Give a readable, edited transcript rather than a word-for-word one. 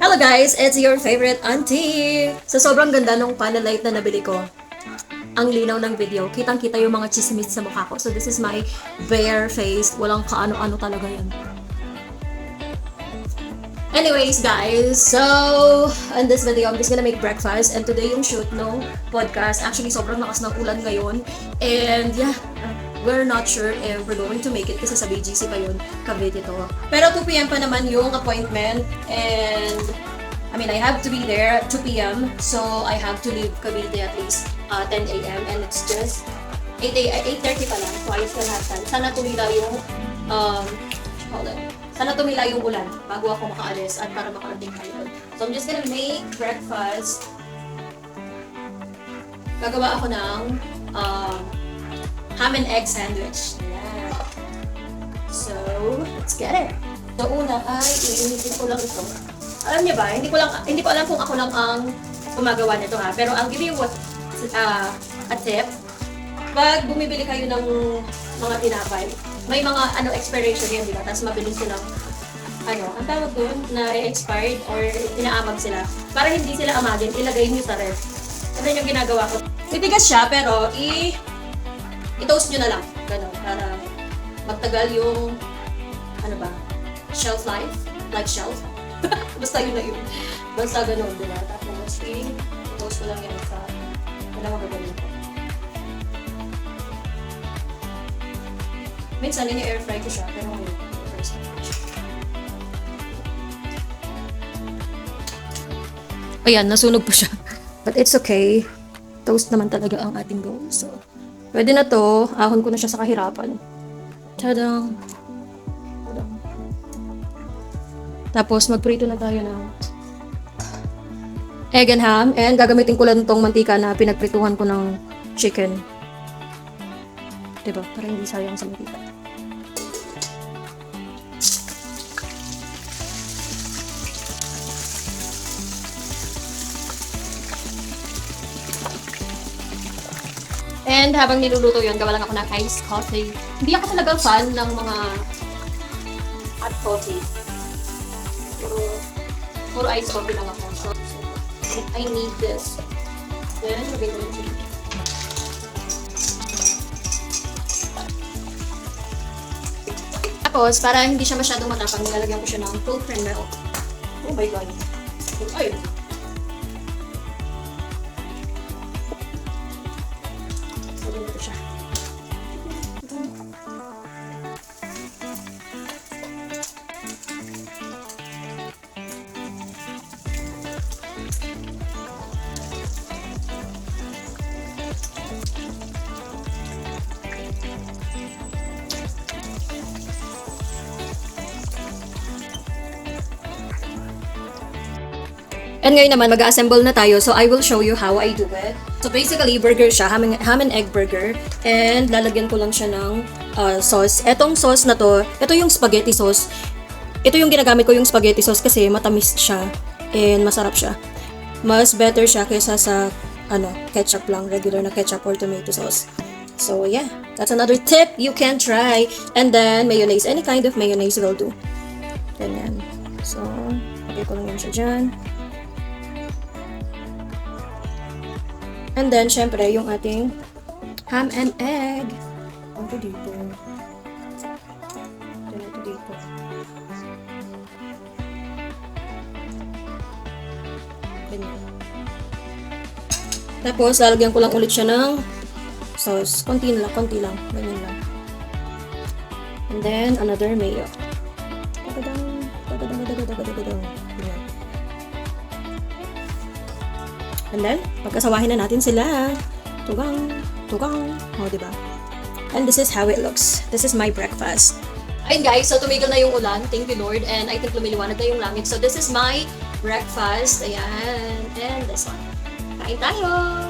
Hello guys, it's your favorite auntie! So sobrang ganda nung panel light na nabili ko. Ang linaw ng video. Kitang-kita yung mga chismis sa mukha ko. So this is my bare face. Walang kaano-ano talaga yan. Anyways guys, so in this video, I'm just gonna make breakfast. And today yung shoot no podcast. Actually, sobrang lakas ng ulan ngayon. And yeah, we're not sure if we're going to make it kasi sa BGC pa yun, Cavite to. Pero 2 p.m. pa naman yung appointment and I have to be there at 2 p.m. So I have to leave Cavite at least 10 a.m. and it's just 8:30 pa lang. So ayos na lahat. Sana tumila yung sana tumila yung ulan bago ako makaalis at para makarating tayo. So I'm just gonna make breakfast. Gagawa ako ng ham and egg sandwich. Yeah. So, let's get it. So, una ay iinitin ko lang ito. Alam niyo ba, hindi ko alam kung ako lang ang gumagawa nito ha. Pero I'll give you a tip. Pag bumibili kayo ng mga tinapay, may mga expiration yan, di ba? Tapos mabilis silang ang tawag doon, na expired or inaamag sila. Para hindi sila amagin, ilagay niyo sa ref. Kasi yung ginagawa ko. Titigas siya, pero i-toast nyo na lang. Ganun, para magtagal yung, shelf life? Like shelf? Basta yun na yun. Basta ganun, diba? Tapos, i-toast ko lang yan sa, magagaling ko. Minsan, ini-air fry ko siya, pero ngayon, first time. Ayan, nasunog po siya. But it's okay. Toast naman talaga ang ating goal. So, pwede na to. Ahon ko na siya sa kahirapan. Tadang! Tapos, magprito na tayo ng egg and ham. And gagamitin ko lang itong mantika na pinagprituhan ko ng chicken. Diba? Para hindi sayang sa mantika. And habang niluluto yun, gawa lang ako ng iced coffee. Hindi ako talaga fan ng mga hot coffee. Puro iced coffee lang ako. So, I need this. Then, lagay ko yung chili. Tapos, para hindi siya masyadong matapang, nilalagyan ko siya ng full cream milk. Oh my god. Ay! And ngayon naman, mag-assemble na tayo. So, I will show you how I do it. So, basically, burger siya. Ham and egg burger. And lalagyan ko lang siya ng sauce. Etong sauce na to, ito yung spaghetti sauce. Ito yung ginagamit ko yung spaghetti sauce kasi matamis siya. And masarap siya. Mas better siya kaysa sa ketchup lang. Regular na ketchup or tomato sauce. So, yeah. That's another tip you can try. And then, mayonnaise. Any kind of mayonnaise will do. Ganyan. So, lagay ko lang yan siya dyan. And then, syempre, yung ating ham and egg. Ito dito. Ito dito. Ganyan. Tapos, lalagyan ko lang ulit siya ng sauce. Konti lang. Ganyan lang. And then, another mayo. Ganyan. And then, pagkasawahin na natin sila. Tugang. O, diba? And this is how it looks. This is my breakfast. Ayun guys, so tumigil na yung ulan. Thank you Lord. And I think lumiliwanag na yung langit. So this is my breakfast. Ayan. And this one. Kain tayo!